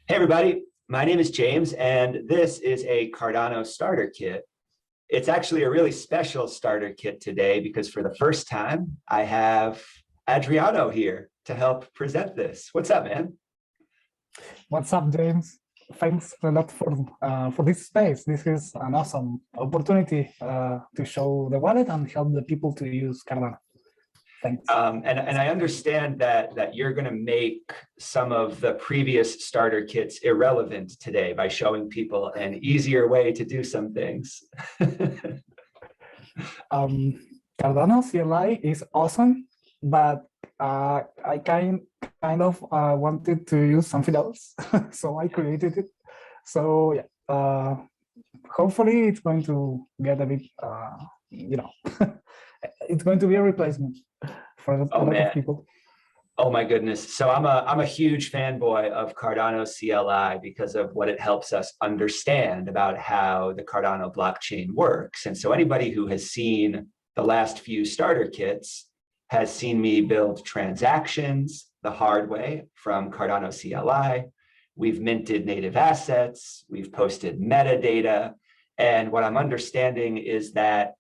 Hey everybody, my name is James and this is a Cardano Starter Kit. It's actually a really special starter kit today because for the first time I have Adriano here to help present this. What's up, man? What's up, James? Thanks a lot for this space. This is an awesome opportunity to show the wallet and help the people to use Cardano. Thanks. And I understand that you're going to make some of the previous starter kits irrelevant today by showing people an easier way to do some things. Cardano CLI is awesome, but I kind of wanted to use something else, so I created it. So yeah, hopefully it's going to get a bit, it's going to be a replacement for a lot of people. Oh my goodness. So I'm a huge fanboy of Cardano CLI because of what it helps us understand about how the Cardano blockchain works. And so anybody who has seen the last few starter kits has seen me build transactions the hard way from Cardano CLI. We've minted native assets, we've posted metadata. And what I'm understanding is that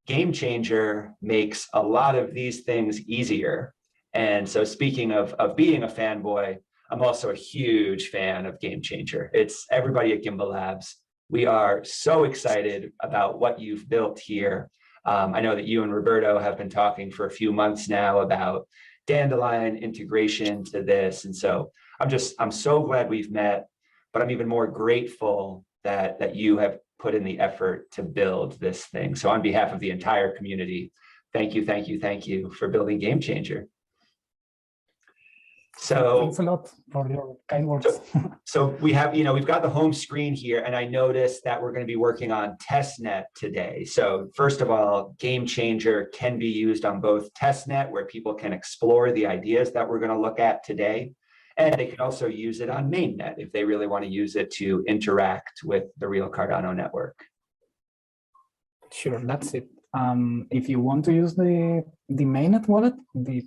GameChanger makes a lot of these things easier. And so speaking of being a fanboy, I'm also a huge fan of GameChanger. It's everybody at Gimbal Labs. We are so excited about what you've built here. I know that you and Roberto have been talking for a few months now about Dandelion integration to this. And so I'm so glad we've met, but I'm even more grateful that you have put in the effort to build this thing. So on behalf of the entire community, thank you for building GameChanger. So thanks a lot for your kind words. So we have, we've got the home screen here, and I noticed that we're going to be working on testnet today. So first of all, GameChanger can be used on both testnet, where people can explore the ideas that we're going to look at today. And they can also use it on mainnet if they really want to use it to interact with the real Cardano network. Sure, that's it. If you want to use the mainnet wallet, the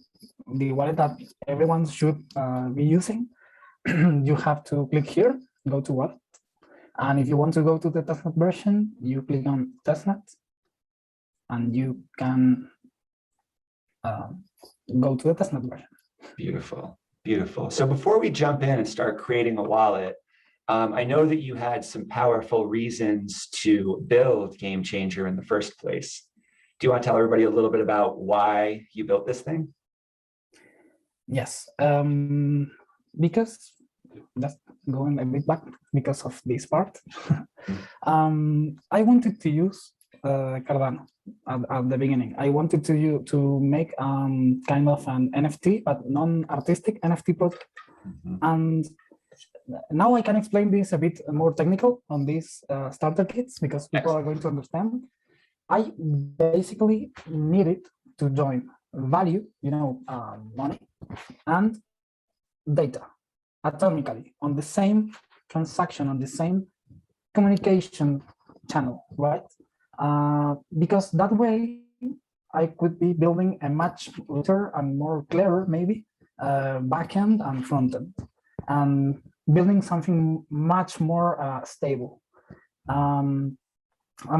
wallet that everyone should be using, you have to click here, go to wallet. And if you want to go to the testnet version, you click on testnet, and you can go to the testnet version. Beautiful. Beautiful. So before we jump in and start creating a wallet, I know that you had some powerful reasons to build GameChanger in the first place. Do you want to tell everybody a little bit about why you built this thing? Yes, because that's going a bit back because of this part. I wanted to use Cardano at the beginning. I wanted to make kind of an NFT, but non-artistic NFT product. And now I can explain this a bit more technical on these starter kits because people are going to understand. I basically needed to join value, money, and data atomically on the same transaction, on the same communication channel, right? Because that way I could be building a much better and more clever, maybe, backend and frontend, and building something much more stable. And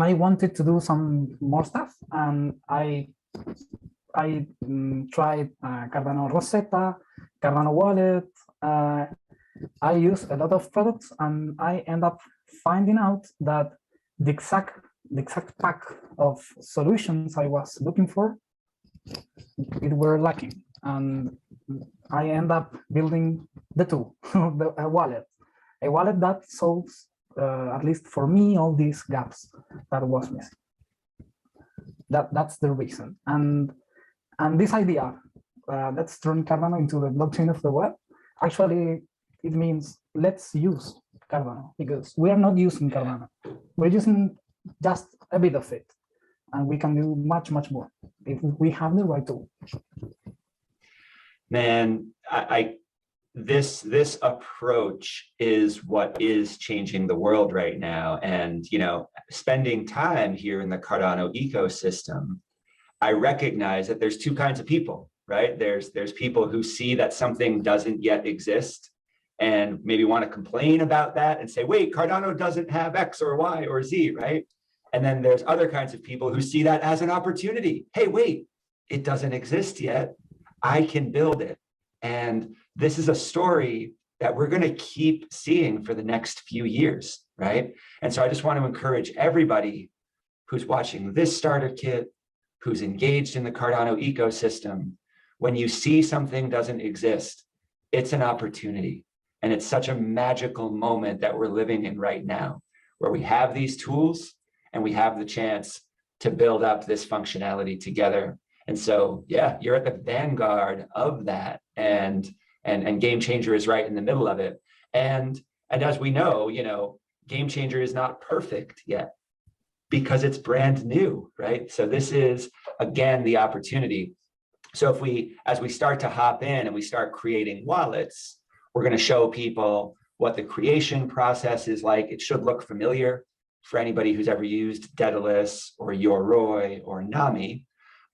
I wanted to do some more stuff, and I tried Cardano Rosetta, Cardano Wallet. I use a lot of products, and I end up finding out that the exact pack of solutions I was looking for, it were lacking, and I end up building the tool, a wallet that solves, at least for me, all these gaps that was missing. That's the reason. And this idea, let's turn Cardano into the blockchain of the web. Actually, it means let's use Cardano, because we are not using Cardano. We're using just a bit of it, and we can do much more if we have the right tool. Man, this approach is what is changing the world right now. And spending time here in the Cardano ecosystem, I recognize that there's two kinds of people, right? There's people who see that something doesn't yet exist, and maybe want to complain about that and say, wait, Cardano doesn't have X or Y or Z, right? And then there's other kinds of people who see that as an opportunity. Hey, wait, it doesn't exist yet. I can build it. And this is a story that we're going to keep seeing for the next few years, right? And so I just want to encourage everybody who's watching this starter kit, who's engaged in the Cardano ecosystem, when you see something doesn't exist, it's an opportunity. And it's such a magical moment that we're living in right now, where we have these tools and we have the chance to build up this functionality together. And so, yeah, you're at the vanguard of that. And GameChanger is right in the middle of it. And as we know, GameChanger is not perfect yet because it's brand new, right? So this is, again, the opportunity. So as we start to hop in and we start creating wallets, we're going to show people what the creation process is like. It should look familiar for anybody who's ever used Daedalus or Yoroi or Nami.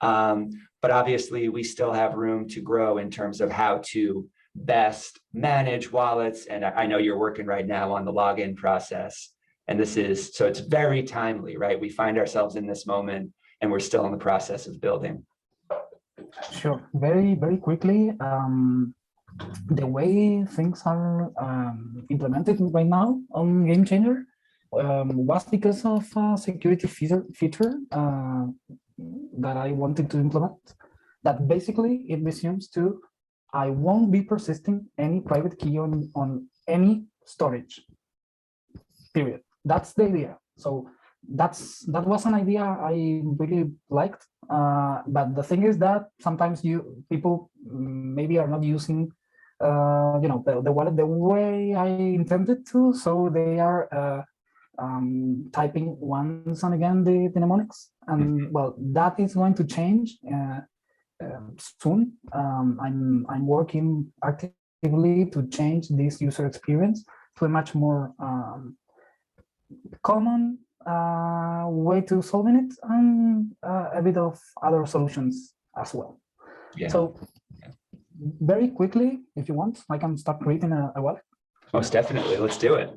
But obviously, we still have room to grow in terms of how to best manage wallets. And I know you're working right now on the login process. And so it's very timely, right? We find ourselves in this moment and we're still in the process of building. Sure. Very, very quickly, the way things are implemented right now on GameChanger was because of a security feature that I wanted to implement. That basically it resumes to, I won't be persisting any private key on any storage. Period. That's the idea. So that was an idea I really liked. But the thing is that sometimes people maybe are not using the wallet the way I intended to, so they are typing once and again the mnemonics, and well, that is going to change soon. I'm working actively to change this user experience to a much more common way to solving it, and a bit of other solutions as well. Yeah. So very quickly, if you want, I can start creating a wallet. Most definitely, let's do it.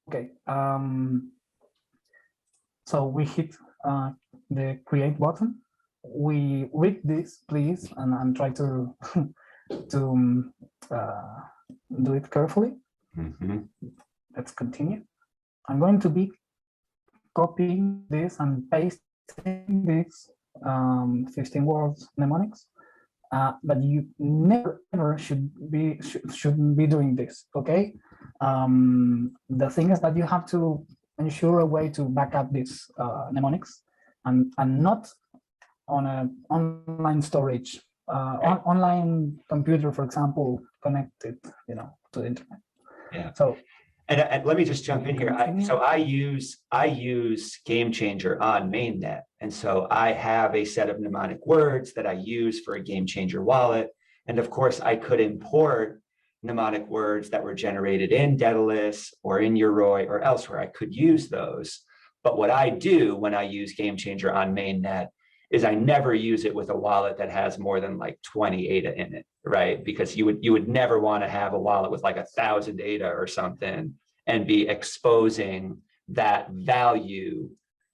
Okay. So we hit the create button. We read this, please, and try to do it carefully. Let's continue. I'm going to be copying this and pasting this 15 words mnemonics, but you never ever shouldn't be doing this. Okay. The thing is that you have to ensure a way to back up these mnemonics and not on an online storage, online computer, for example, connected, to the internet. Yeah. So. And let me just jump in here. I use GameChanger on mainnet. And so I have a set of mnemonic words that I use for a GameChanger wallet. And of course, I could import mnemonic words that were generated in Daedalus or in Yoroi or elsewhere. I could use those. But what I do when I use GameChanger on mainnet is I never use it with a wallet that has more than like 20 ADA in it, right? Because you would never want to have a wallet with like 1,000 ADA or something and be exposing that value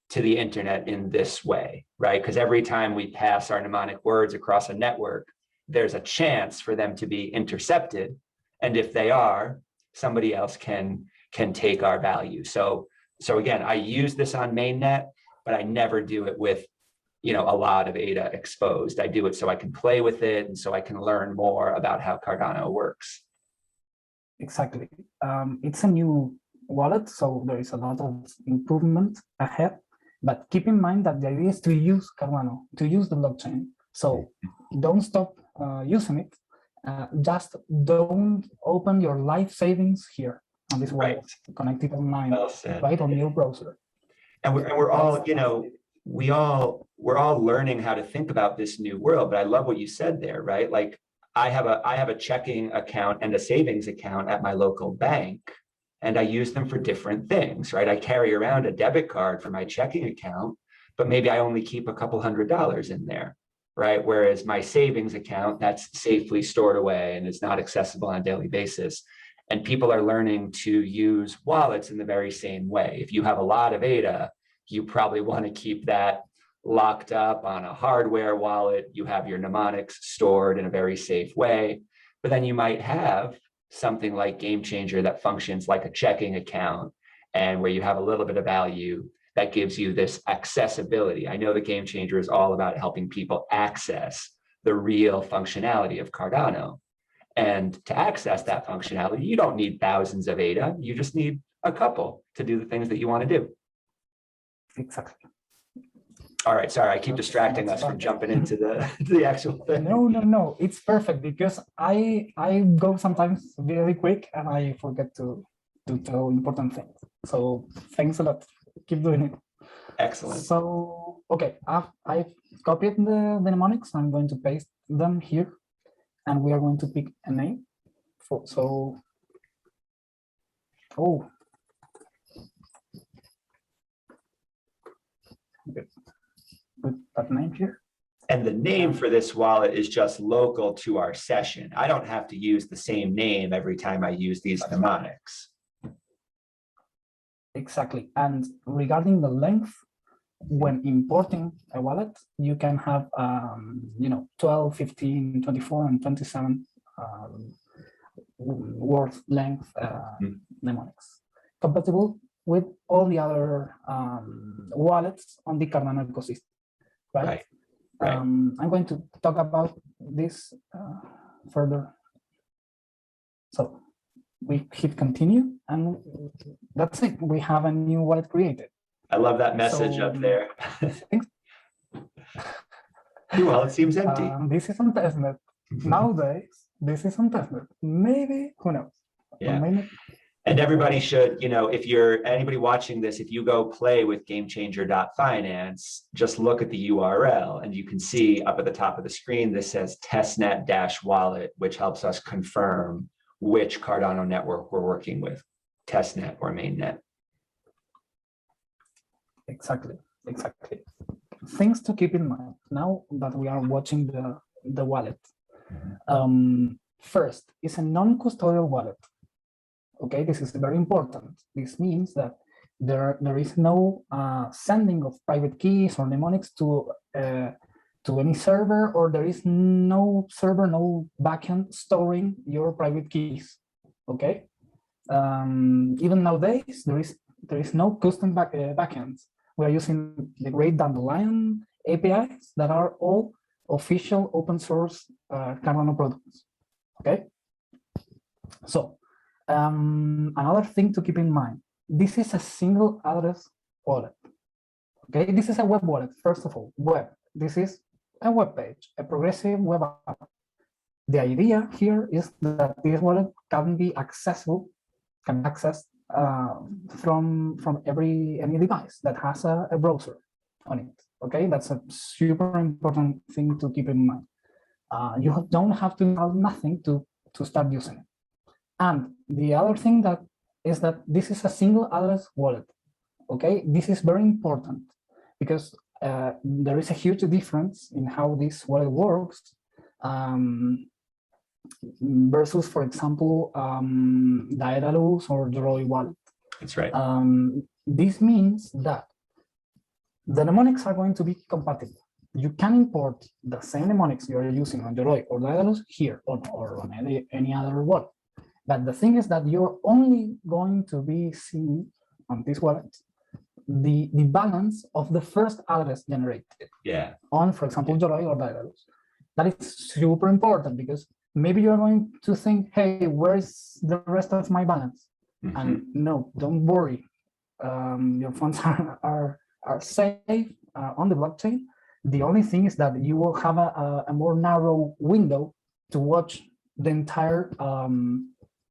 to the internet in this way, right? Because every time we pass our mnemonic words across a network, there's a chance for them to be intercepted. And if they are, somebody else can take our value. So again, I use this on mainnet, but I never do it with a lot of ADA exposed. I do it so I can play with it and so I can learn more about how Cardano works. Exactly. It's a new wallet, so there is a lot of improvement ahead. But keep in mind that the idea is to use Cardano, to use the blockchain. So don't stop using it. Just don't open your life savings here on this wallet, connected online, right, on your browser. And we're all, we're all learning how to think about this new world. But I love what you said there, right? Like I have a checking account and a savings account at my local bank, and I use them for different things, right? I carry around a debit card for my checking account, but maybe I only keep a couple $100 in there. right? Whereas my savings account, that's safely stored away and is not accessible on a daily basis. And people are learning to use wallets in the very same way. If you have a lot of ADA, you probably want to keep that locked up on a hardware wallet. You have your mnemonics stored in a very safe way. But then you might have something like GameChanger that functions like a checking account, and where you have a little bit of value that gives you this accessibility. I know the GameChanger is all about helping people access the real functionality of Cardano. And to access that functionality, you don't need thousands of ADA. You just need a couple to do the things that you want to do. Exactly. All right, sorry, I keep distracting us from jumping into the actual thing. No, it's perfect because I go sometimes very quick and I forget to tell important things. So thanks a lot. Keep doing it. Excellent. So okay, I've copied the mnemonics. I'm going to paste them here, and we are going to pick a name. Oh. Good. Put that name here. And the name for this wallet is just local to our session. I don't have to use the same name every time I use these mnemonics. Exactly. And regarding the length, when importing a wallet, you can have 12, 15, 24, and 27 word length mnemonics, compatible with all the other wallets on the Cardano ecosystem. Right. I'm going to talk about this further. So we hit continue, and that's it. We have a new wallet created. I love that message up there. Well, it seems empty. This is on testnet. Nowadays, this is on testnet. Maybe, who knows? Yeah. Maybe. And everybody should, if you're anybody watching this, if you go play with GameChanger.finance, just look at the URL and you can see up at the top of the screen, this says testnet-wallet, which helps us confirm which Cardano network we're working with, testnet or mainnet. Exactly. Things to keep in mind now that we are watching the wallet. First, it's a non-custodial wallet. Okay, this is very important. This means that there is no sending of private keys or mnemonics to any server, or there is no server, no backend storing your private keys. Okay, even nowadays there is no custom backends. We are using the great dandelion APIs that are all official open source Cardano products. Okay, so. Another thing to keep in mind, this is a single address wallet. Okay, this is a web wallet, first of all, web. This is a web page, a progressive web app. The idea here is that this wallet can be accessible, accessed from any device that has a browser on it. Okay, that's a super important thing to keep in mind. You don't have to have nothing to start using it. And the other thing that is that this is a single address wallet. Okay, this is very important because there is a huge difference in how this wallet works versus, for example, Daedalus or Yoroi wallet. That's right. This means that the mnemonics are going to be compatible. You can import the same mnemonics you are using on Yoroi or Daedalus here or on any other wallet. But the thing is that you're only going to be seeing on this wallet the balance of the first address generated on, for example, Yoroi or Daedalus. That is super important because maybe you're going to think, hey, where is the rest of my balance? And no, don't worry. Your funds are safe on the blockchain. The only thing is that you will have a more narrow window to watch the entire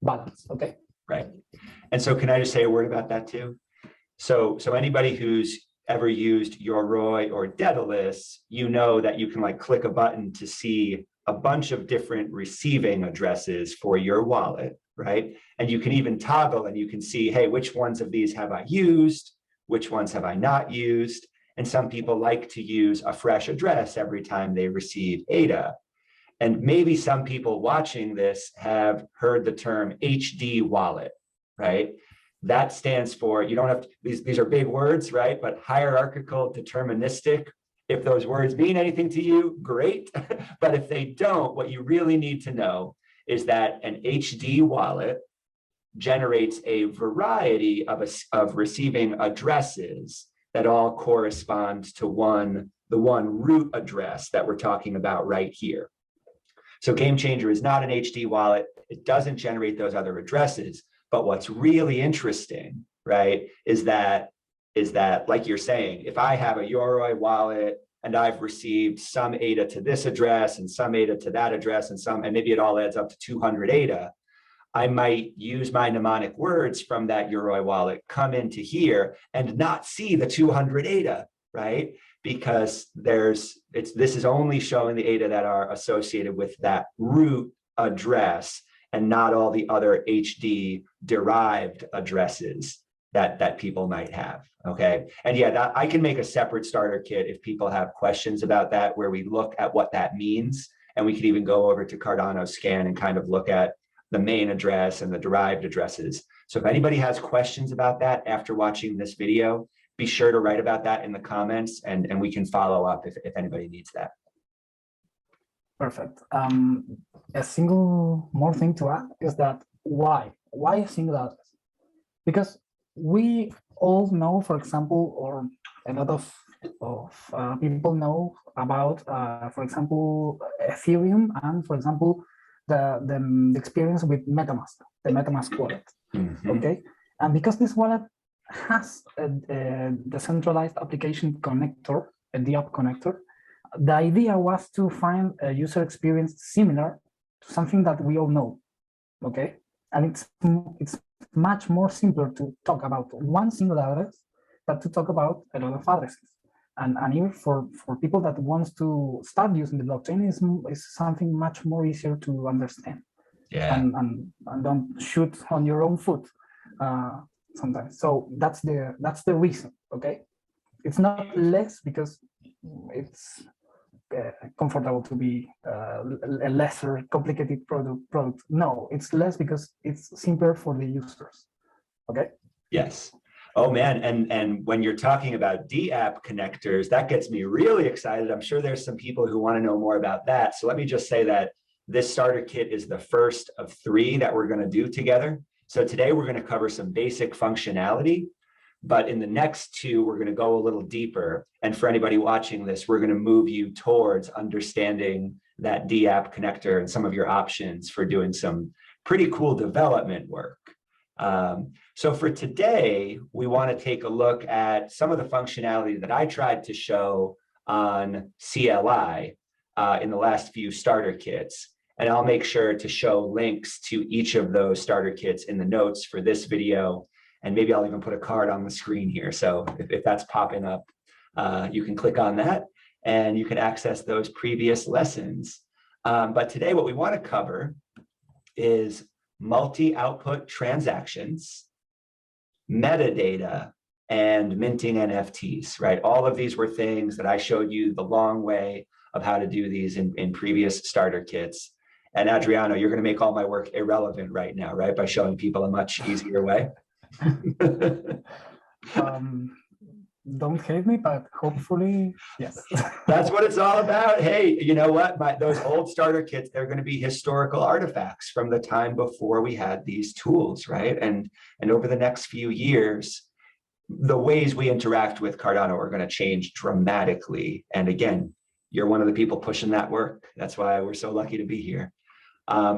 balance. Okay. Right. And so can I just say a word about that too? So anybody who's ever used Yoroi or Daedalus, you know that you can like click a button to see a bunch of different receiving addresses for your wallet, right? And you can even toggle and you can see, hey, which ones of these have I used? Which ones have I not used? And some people like to use a fresh address every time they receive ADA. And maybe some people watching this have heard the term HD wallet, right? That stands for, you don't have to, these are big words, right? But hierarchical deterministic. If those words mean anything to you, great. But if they don't, what you really need to know is that an HD wallet generates a variety of receiving addresses that all correspond to the one root address that we're talking about right here. So GameChanger is not an HD wallet. It doesn't generate those other addresses. But what's really interesting, right, is that, like you're saying, if I have a Yoroi wallet and I've received some ADA to this address and some ADA to that address and maybe it all adds up to 200 ADA, I might use my mnemonic words from that Yoroi wallet, come into here and not see the 200 ADA, right? Because this is only showing the ADA that are associated with that root address and not all the other HD derived addresses that people might have, okay? And yeah, I can make a separate starter kit if people have questions about that, where we look at what that means. And we could even go over to Cardano Scan and kind of look at the main address and the derived addresses. So if anybody has questions about that after watching this video, be sure to write about that in the comments and we can follow up if anybody needs that. Perfect. A single more thing to add is that why a single address? Because we all know, for example, or a lot of people know about, for example, Ethereum and, for example, the experience with MetaMask, the MetaMask wallet. Okay, and because this wallet has a decentralized application connector, a DApp connector, the idea was to find a user experience similar to something that we all know. Okay, and it's much more simpler to talk about one single address than to talk about a lot of addresses. And even for people that wants to start using the blockchain is something much more easier to understand. Yeah. And don't shoot on your own foot sometimes. So that's the reason. Okay, it's not less because it's comfortable to be a lesser complicated product. No, it's less because it's simpler for the users. Okay. Yes. Oh man, and when you're talking about DApp connectors, that gets me really excited. I'm sure there's some people who want to know more about that. So let me just say that this starter kit is the first of 3 that we're going to do together. So today we're going to cover some basic functionality, but in the next 2, we're going to go a little deeper. And for anybody watching this, we're going to move you towards understanding that DApp connector and some of your options for doing some pretty cool development work. So for today, we want to take a look at some of the functionality that I tried to show on CLI in the last few starter kits. And I'll make sure to show links to each of those starter kits in the notes for this video. And maybe I'll even put a card on the screen here. So if that's popping up, you can click on that and you can access those previous lessons. But today what we want to cover is multi-output transactions, metadata, and minting NFTs, right? All of these were things that I showed you the long way of how to do these in previous starter kits. And Adriano, you're going to make all my work irrelevant right now, right? By showing people a much easier way. Don't hate me, but hopefully, yes. That's what it's all about. Hey, you know what? Those old starter kits, they're going to be historical artifacts from the time before we had these tools, right? And over the next few years, the ways we interact with Cardano are going to change dramatically. And again, you're one of the people pushing that work. That's why we're so lucky to be here.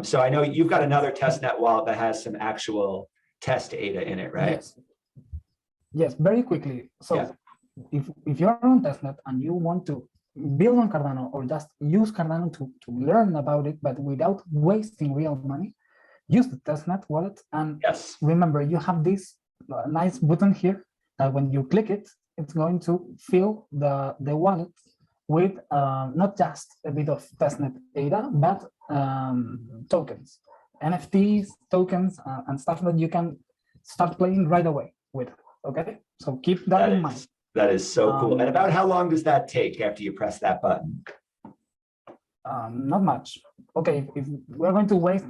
So I know you've got another testnet wallet that has some actual test ADA in it, right? Yes. Yes, very quickly. So yeah. if you're on testnet and you want to build on Cardano or just use Cardano to learn about it, but without wasting real money, use the testnet wallet. And yes, remember, you have this nice button here that when you click it, it's going to fill the wallet with not just a bit of testnet data, but tokens, NFTs, tokens, and stuff that you can start playing right away with. Okay, so keep that in mind. That is so cool. And about how long does that take after you press that button? Not much. Okay, if we're going to waste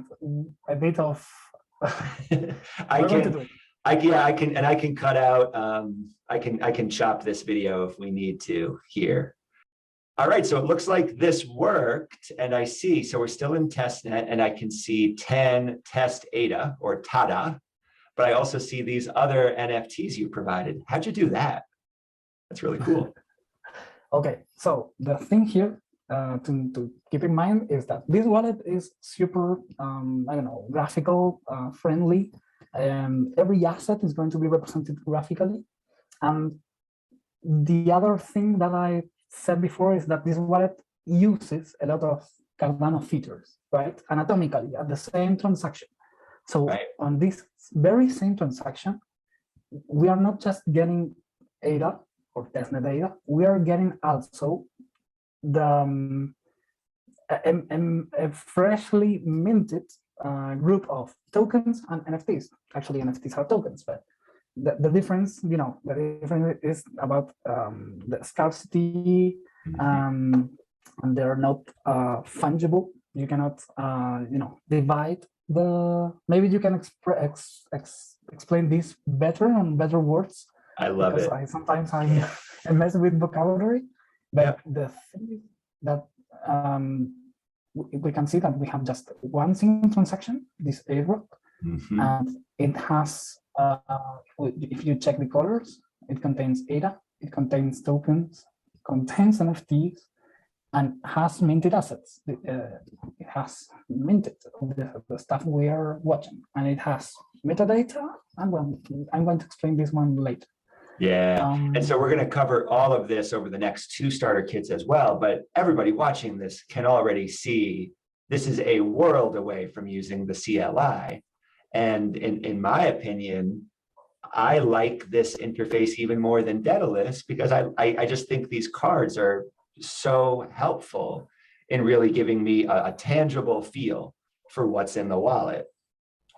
a bit of, I can cut out. I can chop this video if we need to here. All right, so it looks like this worked, and I see. So we're still in testnet, and I can see 10 test ADA or TADA, but I also see these other NFTs you provided. How'd you do that? That's really cool. Okay, so the thing here to keep in mind is that this wallet is super, I don't know, graphical friendly, and every asset is going to be represented graphically. And the other thing that I said before is that this wallet uses a lot of Cardano features, right? Anatomically at the same transaction. So on this very same transaction, we are not just getting ADA or testnet ADA, we are getting also the a freshly minted group of tokens and NFTs. Actually, NFTs are tokens, but the difference, the difference is about the scarcity, and they're not fungible. You cannot, divide the. Maybe you can explain this better on better words. I love it. Sometimes I mess with vocabulary, but the thing is that we can see that we have just one single transaction, this airdrop, and it has. If you check the colors, it contains ADA, it contains tokens, it contains NFTs, and has minted assets. It has minted the stuff we are watching, and it has metadata. I'm going to explain this one later. Yeah, and so we're going to cover all of this over the next 2 starter kits as well, but everybody watching this can already see this is a world away from using the CLI. And in my opinion, I like this interface even more than Daedalus because I just think these cards are so helpful in really giving me a tangible feel for what's in the wallet,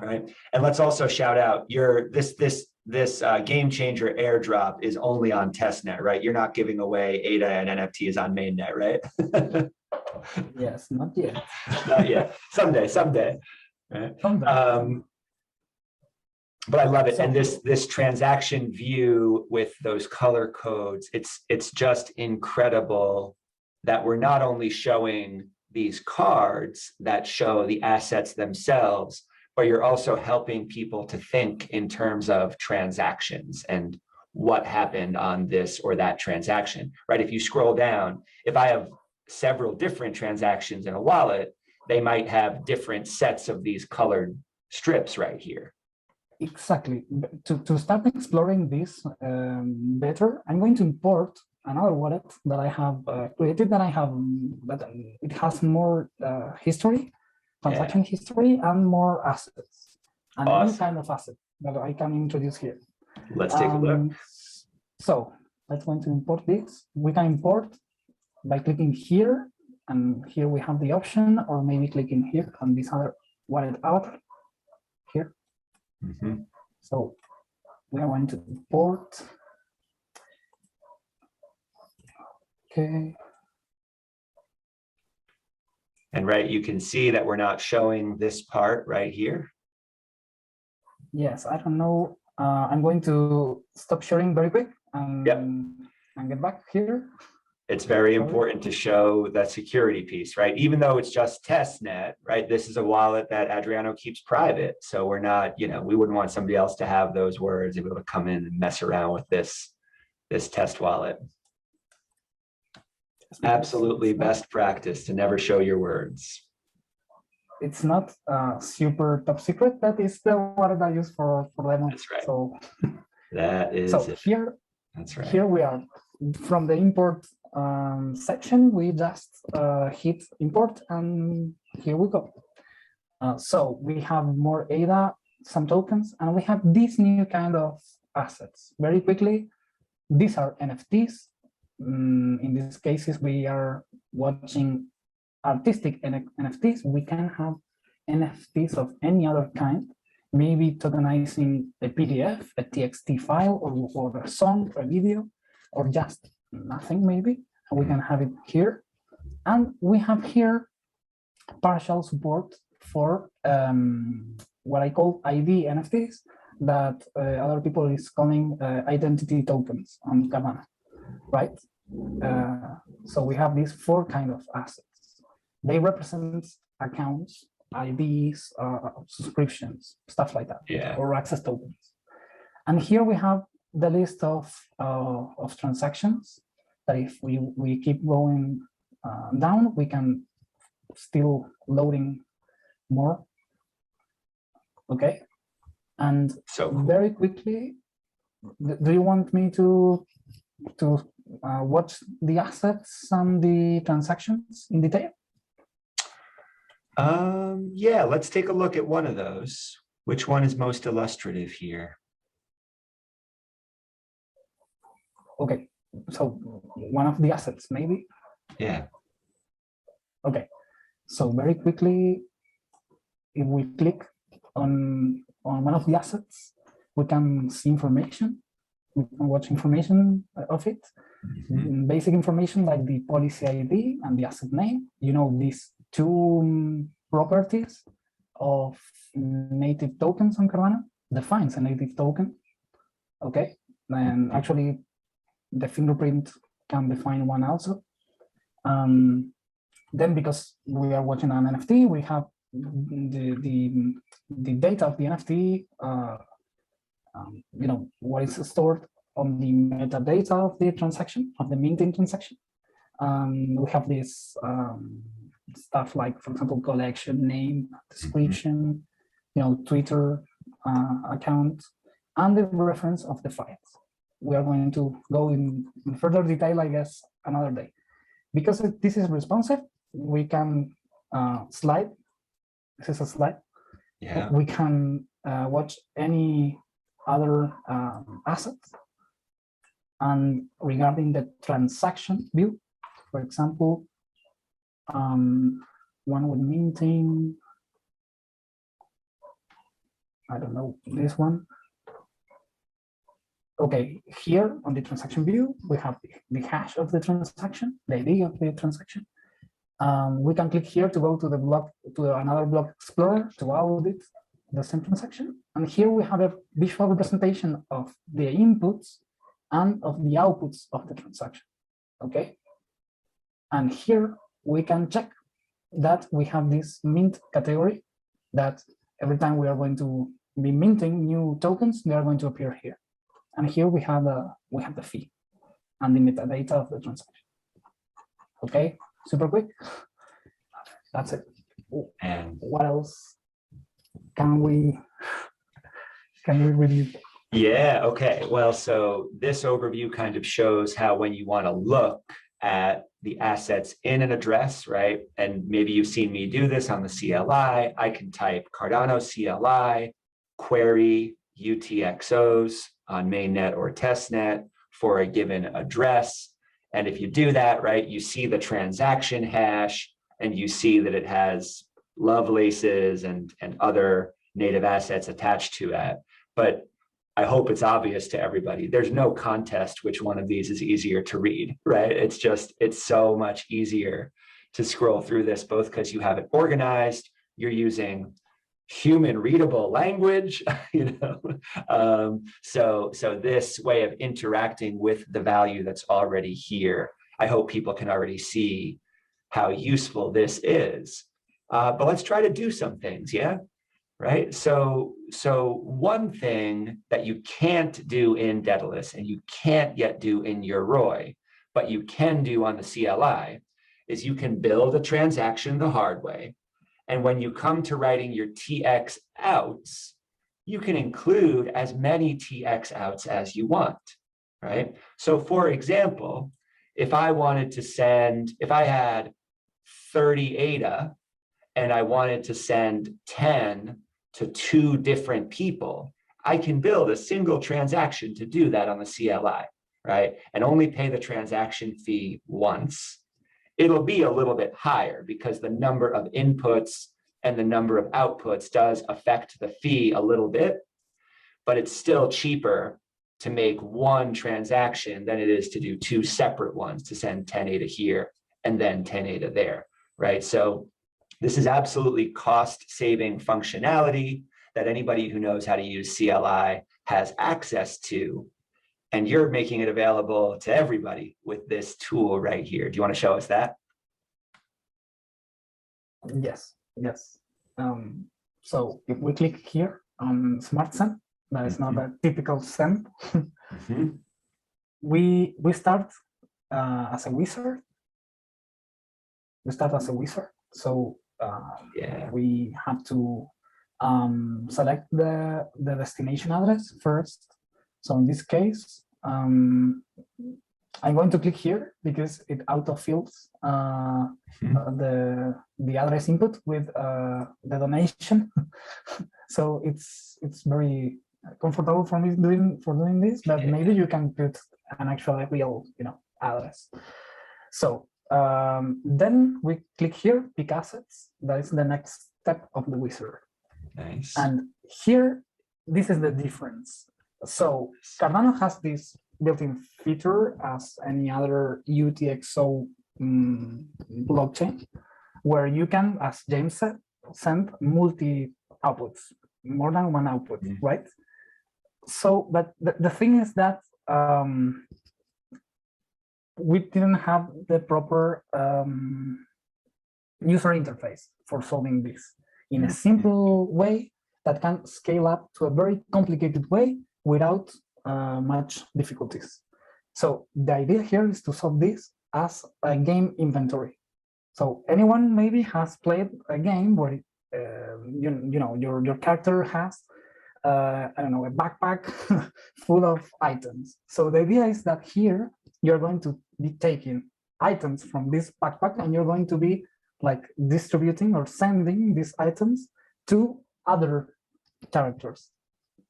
right? And let's also shout out this GameChanger airdrop is only on testnet, right? You're not giving away ADA and NFTs on mainnet, right? Yes, not yet. Not yet. Someday. Right? Someday. But I love it. And this transaction view with those color codes, it's just incredible that we're not only showing these cards that show the assets themselves, but you're also helping people to think in terms of transactions and what happened on this or that transaction, right? If you scroll down, if I have several different transactions in a wallet, they might have different sets of these colored strips right here. Exactly. To start exploring this better, I'm going to import another wallet that I have created that it has more history, transaction history, and more assets. And any kind of asset that I can introduce here. Let's take a look. So let's going to import this. We can import by clicking here, and here we have the option, or maybe clicking here on this other wallet avatar here. So we are going to import. Okay. And right, you can see that we're not showing this part right here. Yes, I don't know. I'm going to stop sharing very quick and get back here. It's very important to show that security piece, right? Even though it's just testnet, right? This is a wallet that Adriano keeps private. So we're not, we wouldn't want somebody else to have those words, able to come in and mess around with this test wallet. Absolutely best practice to never show your words. It's not super top secret, but it's the wallet I use for demo. That's right. So that is it. Here, that's right. Here we are. From the import section, we just hit import, and here we go. So we have more ADA, some tokens, and we have this new kind of assets. Very quickly, these are NFTs. In these cases, we are watching artistic NFTs. We can have NFTs of any other kind, maybe tokenizing a PDF, a TXT file, or a song, or a video. or just nothing maybe, and we can have it here. And we have here partial support for what I call ID NFTs that other people is calling identity tokens on Cardano, right? So we have these 4 kind of assets. They represent accounts, IDs, subscriptions, stuff like that, or access tokens. And here we have the list of transactions that if we keep going down, we can still loading more. Okay, and so very quickly, do you want me to watch the assets and the transactions in detail? Yeah, let's take a look at one of those. Which one is most illustrative here? Okay, so one of the assets, maybe? Yeah. Okay, so very quickly, if we click on one of the assets, we can see information, we can watch information of it, basic information like the policy ID and the asset name. You know, these 2 properties of native tokens on Cardano defines a native token. Okay, and actually the fingerprint can define one also. Then because we are watching an NFT, we have the data of the NFT, you know, what is stored on the metadata of the transaction, of the minting transaction. We have this stuff like, for example, collection name, description, you know, Twitter account, and the reference of the files. We are going to go in further detail, I guess, another day. Because this is responsive, we can slide. This is a slide. Yeah. We can watch any other assets. And regarding the transaction view, for example, one with minting, I don't know, this one. Okay, here on the transaction view, we have the hash of the transaction, the ID of the transaction. We can click here to go to the block, to another block explorer to audit the same transaction. And here we have a visual representation of the inputs and of the outputs of the transaction. Okay. And here we can check that we have this mint category that every time we are going to be minting new tokens, they are going to appear here. And here we have the fee and the metadata of the transaction. Okay, super quick. That's it. And what else can we review? Yeah, okay. Well, so this overview kind of shows how when you want to look at the assets in an address, right? And maybe you've seen me do this on the CLI. I can type Cardano CLI, query UTXOs on mainnet or testnet for a given address. And if you do that, right, you see the transaction hash and you see that it has Lovelaces and other native assets attached to it. But I hope it's obvious to everybody. There's no contest which one of these is easier to read, right? It's just, it's so much easier to scroll through this, both because you have it organized, you're using human readable language, you know. So this way of interacting with the value that's already here, I hope people can already see how useful this is. But let's try to do some things, yeah? Right? So one thing that you can't do in Daedalus and you can't yet do in Yoroi, but you can do on the CLI, is you can build a transaction the hard way. And when you come to writing your TX outs, you can include as many TX outs as you want, right? So for example, if I wanted to send, if I had 30 ADA and I wanted to send 10 to 2 different people, I can build a single transaction to do that on the CLI, right? And only pay the transaction fee once. It'll be a little bit higher because the number of inputs and the number of outputs does affect the fee a little bit, but it's still cheaper to make one transaction than it is to do two separate ones, to send 10 ADA here and then 10 ADA there, right? So this is absolutely cost-saving functionality that anybody who knows how to use CLI has access to. And you're making it available to everybody with this tool right here. Do you want to show us that? Yes, yes. So if we click here on Smart Send, that is not a typical send. We start as a wizard. We start as a wizard. So we have to select the destination address first. So in this case, I'm going to click here because it autofills the address input with the donation. So it's very comfortable for me doing this, but maybe you can put an actual real address. So then we click here, pick assets. That is the next step of the wizard. Nice. And here, this is the difference. So Cardano has this built-in feature as any other UTXO blockchain, where you can, as James said, send multi outputs, more than one output, right? So, but the thing is that we didn't have the proper user interface for solving this in a simple way that can scale up to a very complicated way without much difficulties. So the idea here is to solve this as a game inventory. So anyone maybe has played a game where your character has I don't know, a backpack full of items. So the idea is that here you're going to be taking items from this backpack and you're going to be like distributing or sending these items to other characters,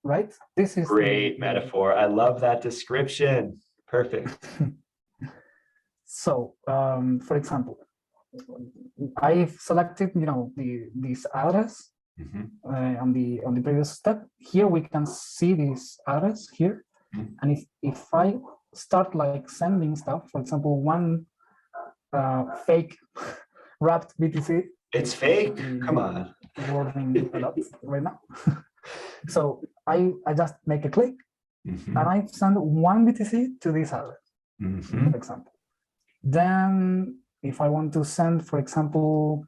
right? This is great metaphor. I love that description. Perfect. So, for example, I've selected, this address on the previous step. Here we can see this address here, and if I start like sending stuff, for example, one fake wrapped BTC. It's fake. Come on. Wording a lot right now. So I just make a click, and I send one BTC to this address, for example. Then if I want to send, for example,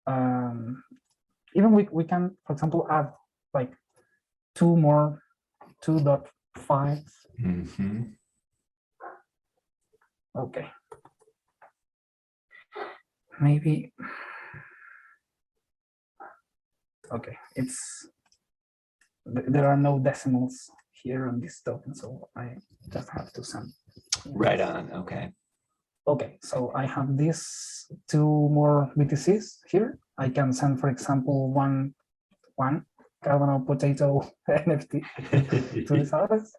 even we can, for example, add like 2.5. Okay. Maybe. Okay, there are no decimals here on this token, so I just have to send. Right on. Okay. Okay, so I have these 2 more BTCs here. I can send, for example, one Cardano potato NFT to this address.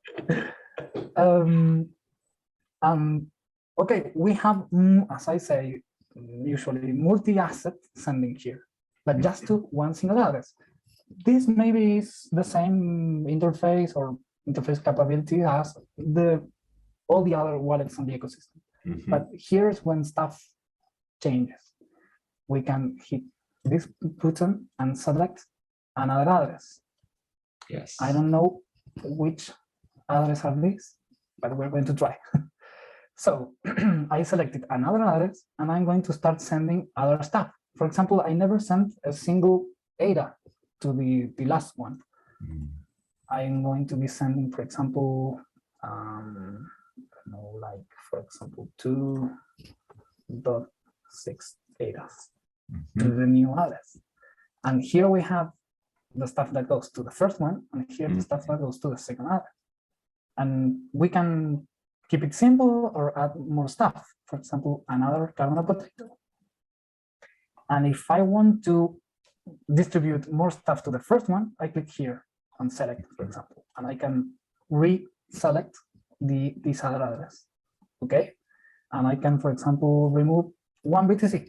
Okay, we have, as I say, usually multi-asset sending here, but just to one single address. This maybe is the same interface or interface capability as all the other wallets on the ecosystem. But here's when stuff changes. We can hit this button and select another address. Yes. I don't know which address are these, but we're going to try. So I selected another address and I'm going to start sending other stuff. For example, I never sent a single ADA to the last one. I'm going to be sending, for example, like, for example, 2.6 ADAs to the new address. And here we have the stuff that goes to the first one, and here the stuff that goes to the second address. And we can keep it simple or add more stuff. For example, another Cardano potato. And if I want to distribute more stuff to the first one, I click here on select, for example, and I can reselect this other address. Okay, and I can, for example, remove one BTC.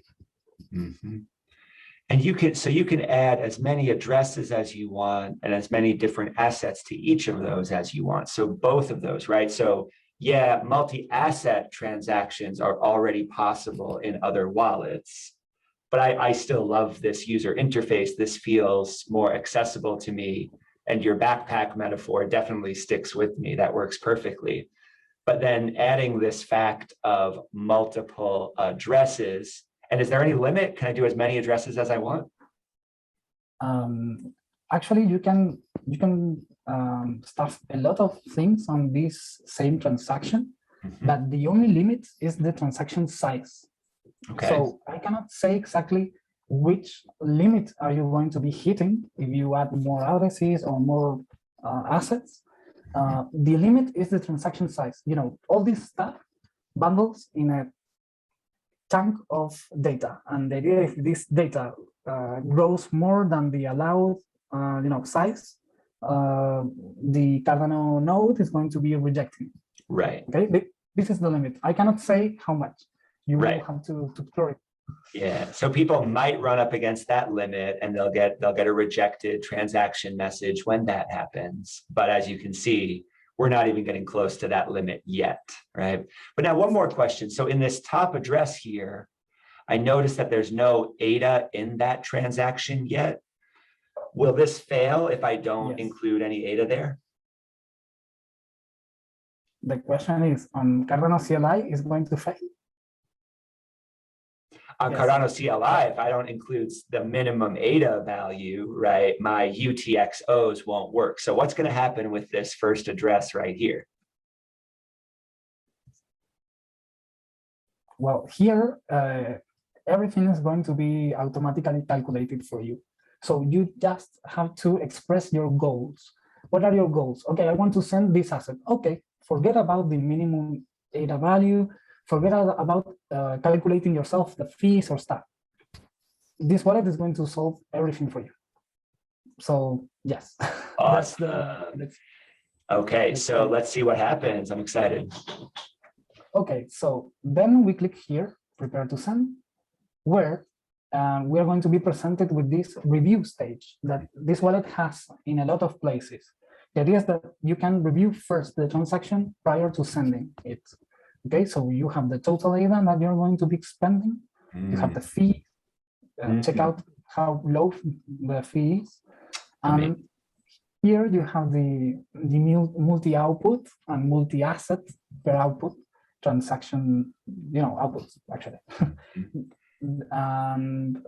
And you can add as many addresses as you want and as many different assets to each of those as you want. So both of those, right? So yeah, multi-asset transactions are already possible in other wallets, but I still love this user interface. This feels more accessible to me. And your backpack metaphor definitely sticks with me. That works perfectly. But then adding this fact of multiple addresses, and is there any limit? Can I do as many addresses as I want? Actually, you can stuff a lot of things on this same transaction, but the only limit is the transaction size. Okay. So I cannot say exactly which limit are you going to be hitting if you add more addresses or more assets. The limit is the transaction size. You know, all this stuff bundles in a chunk of data, and the idea if this data grows more than the allowed size, the Cardano node is going to be rejecting. Right. Okay, this is the limit. I cannot say how much. You will have to explore it. Yeah, so people might run up against that limit and they'll get a rejected transaction message when that happens. But as you can see, we're not even getting close to that limit yet, right? But now one more question. So in this top address here, I noticed that there's no ADA in that transaction yet. Will this fail if I don't include any ADA there? The question is, on Cardano CLI is going to fail? On Cardano CLI, if I don't include the minimum ADA value, right, my UTXOs won't work. So what's going to happen with this first address right here? Well, here, everything is going to be automatically calculated for you. So you just have to express your goals. What are your goals? Okay, I want to send this asset. Okay, forget about the minimum ADA value. Forget about calculating yourself the fees or stuff. This wallet is going to solve everything for you. So yes. Awesome. Okay, so let's see what happens. I'm excited. Okay, so then we click here, prepare to send, where we are going to be presented with this review stage that this wallet has in a lot of places. The idea is that you can review first the transaction prior to sending it. Okay, so you have the total ADA that you're going to be spending. You have the fee. Check out how low the fee is. And here you have the multi-output and multi-asset per output transaction, outputs actually. and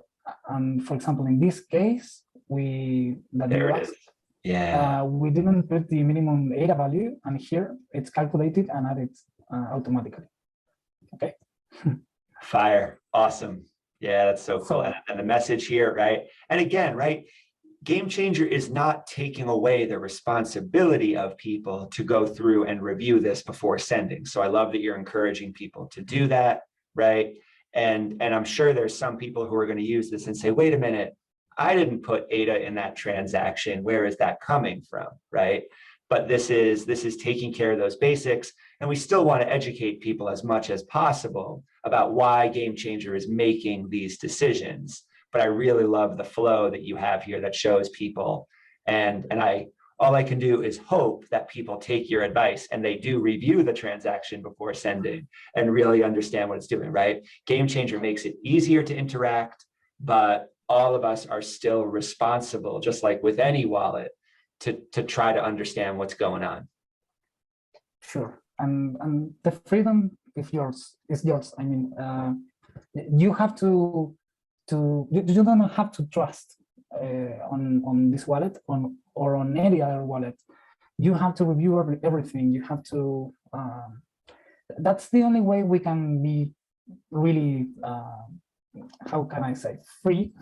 for example, in this case, we didn't put the minimum ADA value, and here it's calculated and added automatically. Okay. Fire. Awesome. Yeah, that's so cool. And the message here, right? And again, right, GameChanger is not taking away the responsibility of people to go through and review this before sending. So I love that you're encouraging people to do that, right? And I'm sure there's some people who are going to use this and say, wait a minute, I didn't put ADA in that transaction. Where is that coming from, right? But this is taking care of those basics. And we still want to educate people as much as possible about why GameChanger is making these decisions. But I really love the flow that you have here that shows people. And all I can do is hope that people take your advice and they do review the transaction before sending and really understand what it's doing, right? GameChanger makes it easier to interact, but all of us are still responsible, just like with any wallet, to try to understand what's going on. Sure, and the freedom is yours. I mean, you have to you don't have to trust on this wallet or on any other wallet. You have to review everything. You have to. That's the only way we can be really. How can I say, free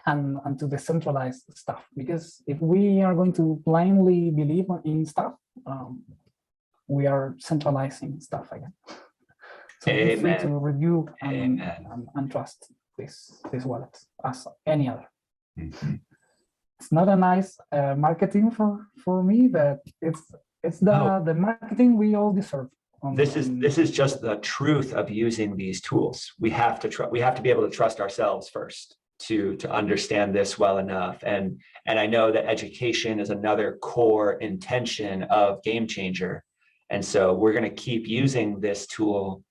and to decentralize stuff, because if we are going to blindly believe in stuff, we are centralizing stuff again. So be free to review and trust this wallet as any other. It's not a nice marketing for me, but it's the marketing we all deserve. This is just the truth of using these tools. We have to be able to trust ourselves first. to understand this well enough. And I know that education is another core intention of GameChanger. And so we're going to keep using this tool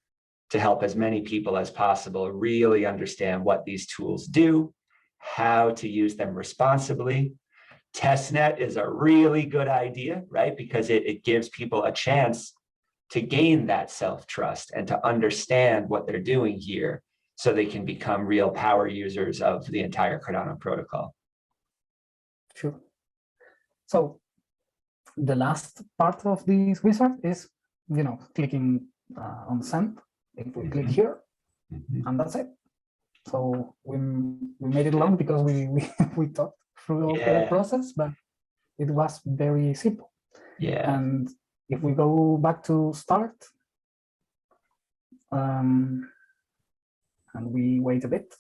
to help as many people as possible really understand what these tools do, how to use them responsibly. Testnet is a really good idea, right? Because it gives people a chance to gain that self-trust and to understand what they're doing here so they can become real power users of the entire Cardano protocol. Sure. So the last part of this wizard is, clicking on send. If we click here, and that's it. So we made it long because we thought through the process, but it was very simple. Yeah. And if we go back to start, and we wait a bit.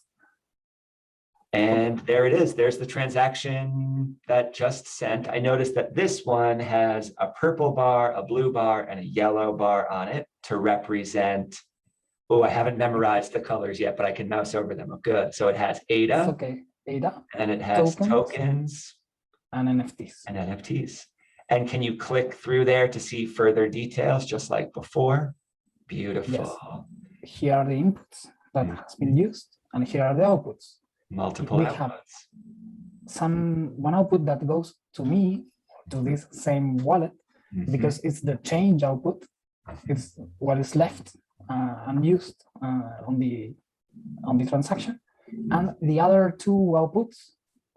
And there it is. There's the transaction that just sent. I noticed that this one has a purple bar, a blue bar, and a yellow bar on it to represent. Oh, I haven't memorized the colors yet, but I can mouse over them. Oh, good. So it has ADA. Okay, ADA. And it has tokens. And NFTs. And NFTs. And can you click through there to see further details, just like before? Beautiful. Yes. Here are the inputs that has been used, and here are the outputs. Multiple outputs. Have one output that goes to me, to this same wallet, because it's the change output. It's what is left unused on the transaction, and the other two outputs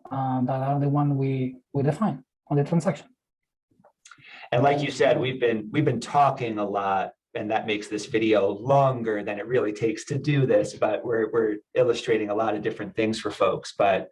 that are the one we define on the transaction. And like you said, we've been talking a lot, and that makes this video longer than it really takes to do this, but we're illustrating a lot of different things for folks. But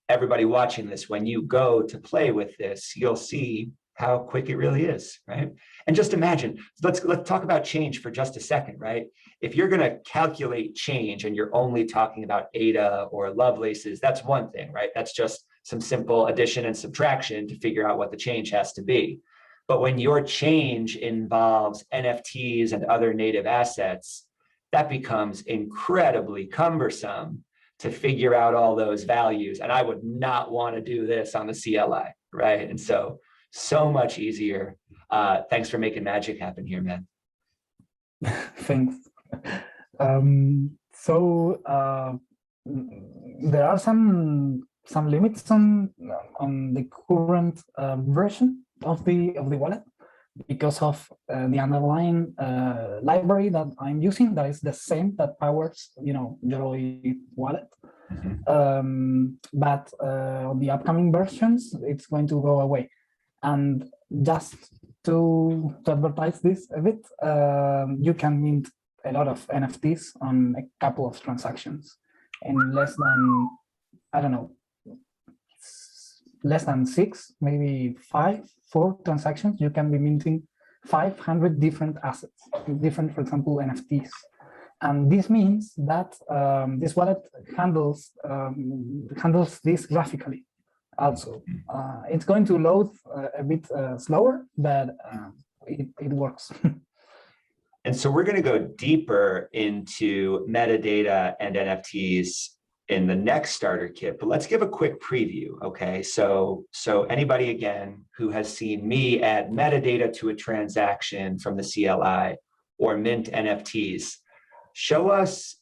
everybody watching this, when you go to play with this, you'll see how quick it really is, right? And just imagine, let's talk about change for just a second, right? If you're gonna calculate change and you're only talking about ADA or Lovelaces, that's one thing, right? That's just some simple addition and subtraction to figure out what the change has to be. But when your change involves NFTs and other native assets, that becomes incredibly cumbersome to figure out all those values. And I would not want to do this on the CLI, right? And so much easier. Thanks for making magic happen here, man. Thanks. So there are some limits on the current version of the wallet because of the underlying library that I'm using, that is the same that powers Joy wallet. But on the upcoming versions, it's going to go away. And just to advertise this a bit, you can mint a lot of NFTs on a couple of transactions in less than, I don't know, less than 6, maybe 4 transactions. You can be minting 500 different assets, different, for example, NFTs. And this means that this wallet handles this graphically. Also, it's going to load a bit slower, but it works. And so we're going to go deeper into metadata and NFTs in the next starter kit, but let's give a quick preview, okay? So anybody, again, who has seen me add metadata to a transaction from the CLI or mint NFTs, show us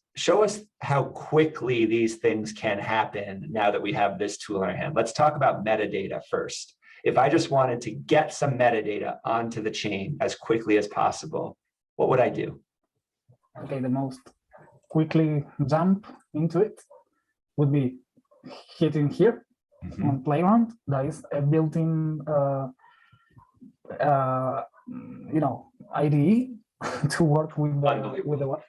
how quickly these things can happen now that we have this tool in our hand. Let's talk about metadata first. If I just wanted to get some metadata onto the chain as quickly as possible, what would I do? Okay, the most quickly jump into it would be hitting here on Playground. That is a built-in, IDE to work with the wallet.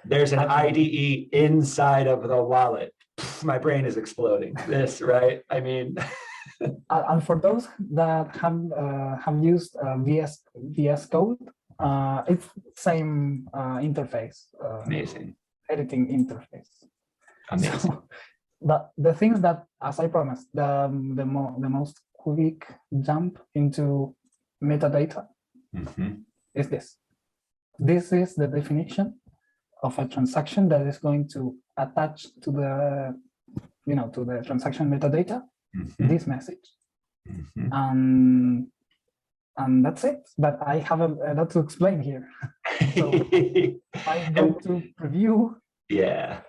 There's an IDE inside of the wallet. My brain is exploding. This, right? I mean, and for those that have used VS Code, it's same interface. Amazing. Editing interface. Amazing. So the things that, as I promised, the most quick jump into metadata is this. This is the definition of a transaction that is going to attach to to the transaction metadata, this message. And that's it. But I have a lot to explain here. So I'm going to preview. Yeah.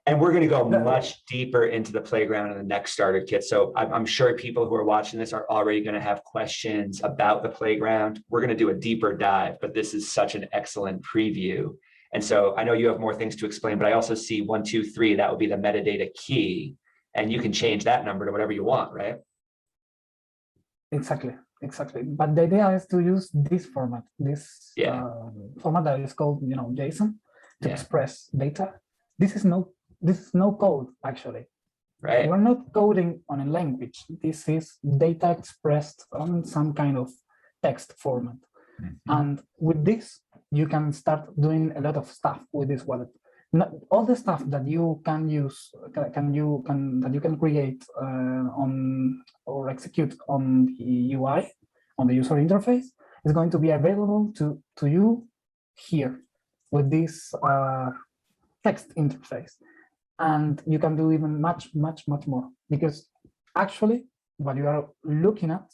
And we're going to go much deeper into the playground in the next starter kit. So I'm sure people who are watching this are already going to have questions about the playground. We're going to do a deeper dive, but this is such an excellent preview. And so I know you have more things to explain, but I also see 1, 2, 3, that would be the metadata key. And you can change that number to whatever you want, right? Exactly. But the idea is to use this format, format that is called, JSON, to express data. This is no code, actually. Right. We're not coding on a language. This is data expressed on some kind of text format. And with this, you can start doing a lot of stuff with this wallet. All the stuff that you can use, that you can create on or execute on the UI, on the user interface, is going to be available to you here with this text interface. And you can do even much more, because actually what you are looking at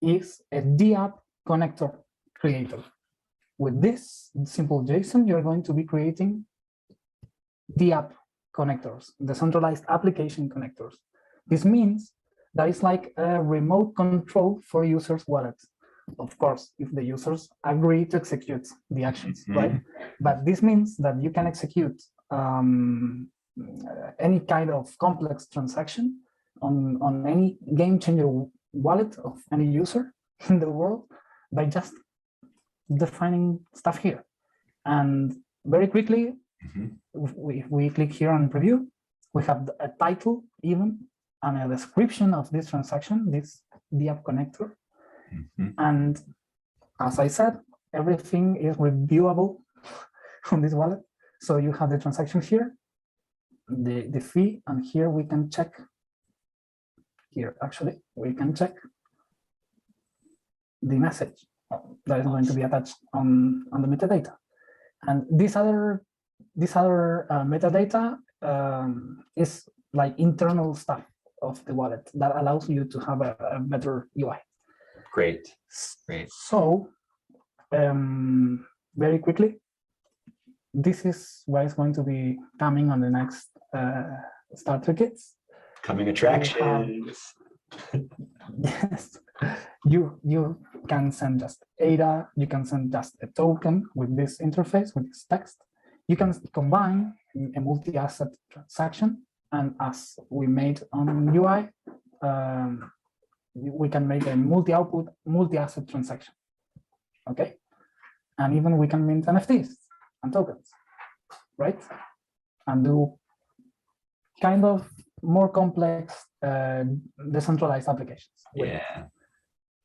is a DApp connector creator. With this simple JSON, you're going to be creating DApp connectors, decentralized application connectors. This means that it's like a remote control for users' wallets. Of course, if the users agree to execute the actions, right? But this means that you can execute any kind of complex transaction on any GameChanger wallet of any user in the world by just defining stuff here. And very quickly, if we click here on preview, we have a title even and a description of this transaction, this DApp connector. And as I said, everything is reviewable on this wallet. So you have the transaction here, the fee, and here we can check. Here, actually, we can check the message that is going to be attached on the metadata. And this other metadata is like internal stuff of the wallet that allows you to have a better UI. Great. So very quickly, this is what is going to be coming on the next starter kits. Coming attractions. Yes, you can send just ADA, you can send just a token with this interface, with this text. You can combine a multi-asset transaction, and as we made on UI, we can make a multi-output, multi-asset transaction, okay? And even we can mint NFTs and tokens, right? And do kind of more complex decentralized applications. Yeah.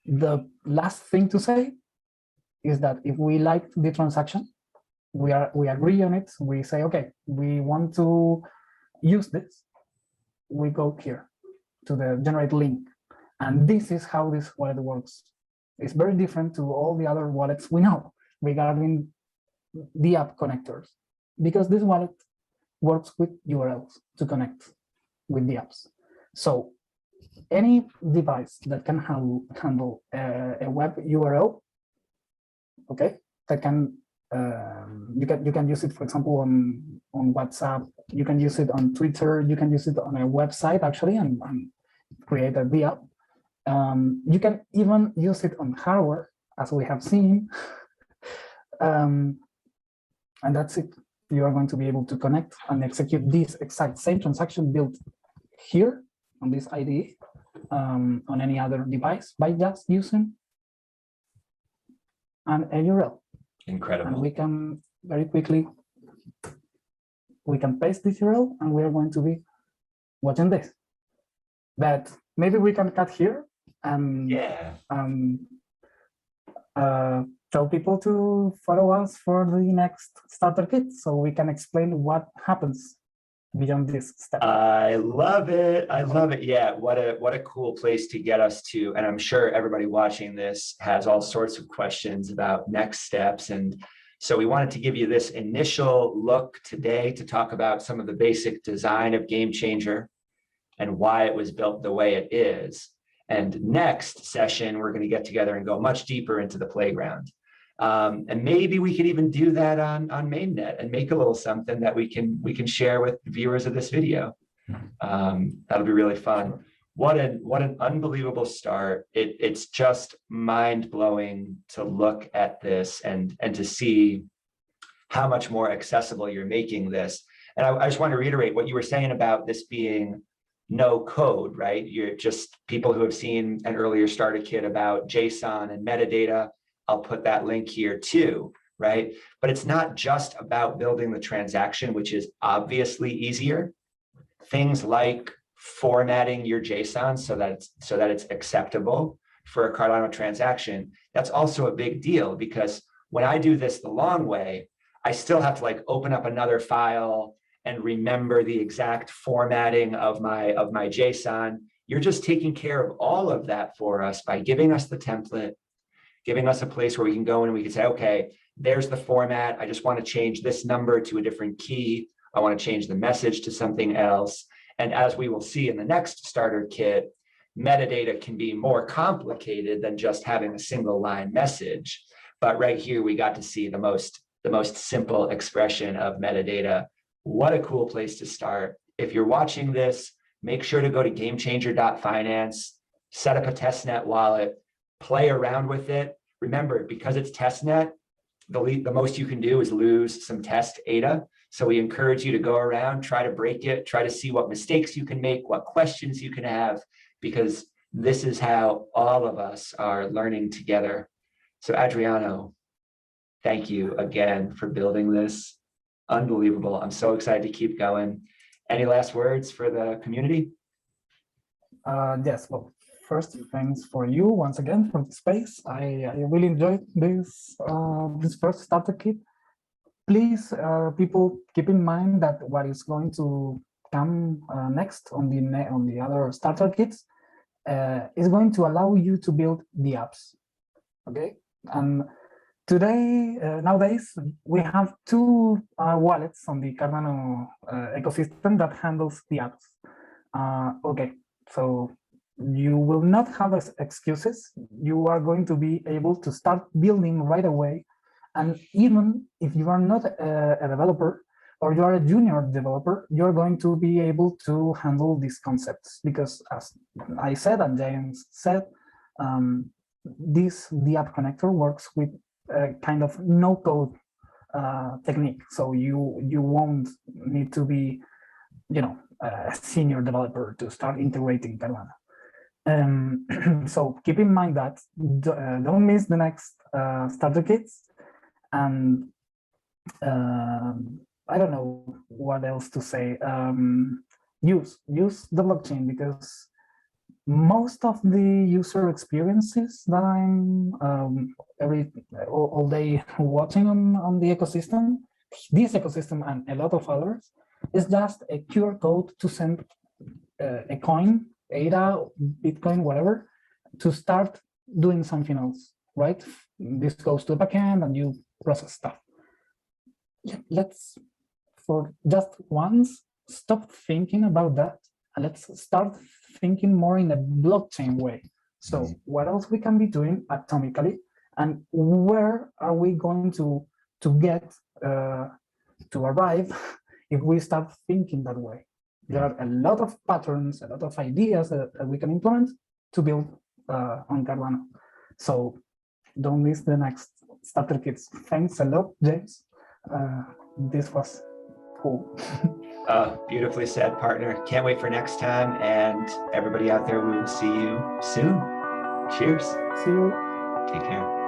The last thing to say is that if we like the transaction, we agree on it, we say, okay, we want to use this, we go here to the generate link. And this is how this wallet works. It's very different to all the other wallets we know regarding the app connectors, because this wallet works with URLs to connect with the apps. So any device that can handle a web URL, okay, that can you can use it, for example, on WhatsApp. You can use it on Twitter. You can use it on a website actually, and create a app. You can even use it on hardware, as we have seen, and that's it. You are going to be able to connect and execute this exact same transaction built here on this IDE on any other device by just using an URL. Incredible. And we can very quickly, we can paste this URL and we are going to be watching this. But maybe we can cut here and tell people to follow us for the next starter kit so we can explain what happens beyond this step. I love it. I love it. Yeah, what a cool place to get us to. And I'm sure everybody watching this has all sorts of questions about next steps. And so we wanted to give you this initial look today to talk about some of the basic design of GameChanger. and why it was built the way it is. And next session, we're going to get together and go much deeper into the playground. And maybe we could even do that on mainnet and make a little something that we can share with viewers of this video. That'll be really fun. What an unbelievable start. It's just mind-blowing to look at this and to see how much more accessible you're making this. And I just want to reiterate what you were saying about this being no code, right? You're just people who have seen an earlier starter kit about JSON and metadata. I'll put that link here too, right? But it's not just about building the transaction, which is obviously easier. Things like formatting your JSON so that it's acceptable for a Cardano transaction, that's also a big deal, because when I do this the long way, I still have to like open up another file and remember the exact formatting of my JSON. You're just taking care of all of that for us by giving us the template, giving us a place where we can go in and we can say, okay, there's the format. I just want to change this number to a different key. I want to change the message to something else. And as we will see in the next starter kit, metadata can be more complicated than just having a single line message. But right here, we got to see the most simple expression of metadata. What a cool place to start. If you're watching this, make sure to go to GameChanger.finance, set up a testnet wallet, play around with it. Remember, because it's testnet, the most you can do is lose some test ADA. So we encourage you to go around, try to break it, try to see what mistakes you can make, what questions you can have, because this is how all of us are learning together. So Adriano, thank you again for building this. Unbelievable. I'm so excited to keep going. Any last words for the community? Yes, well, first, thanks for you once again for the space. I really enjoyed this first starter kit. Please, people, keep in mind that what is going to come next on the other starter kits is going to allow you to build the apps. Okay, and today, nowadays, we have two wallets on the Cardano ecosystem that handles the apps. Okay, so you will not have excuses. You are going to be able to start building right away. And even if you are not a developer or you are a junior developer, you're going to be able to handle these concepts, because as I said and James said, the app connector works with a kind of no-code technique. So you won't need to be, a senior developer to start integrating Cardano. So keep in mind that don't miss the next starter kits. And I don't know what else to say. Use the blockchain, because most of the user experiences that I'm all day watching on the ecosystem, this ecosystem and a lot of others, is just a QR code to send a coin, ADA, Bitcoin, whatever, to start doing something else, right? This goes to the backend and you process stuff. Let's, for just once, stop thinking about that and let's start thinking more in a blockchain way. So what else we can be doing atomically, and where are we going to get to arrive if we start thinking that way? There are a lot of patterns, a lot of ideas that we can implement to build on Cardano. So don't miss the next starter kits. Thanks a lot, James. This was cool. Beautifully said, partner. Can't wait for next time. And everybody out there, we will see you soon. Cheers. See you. Take care.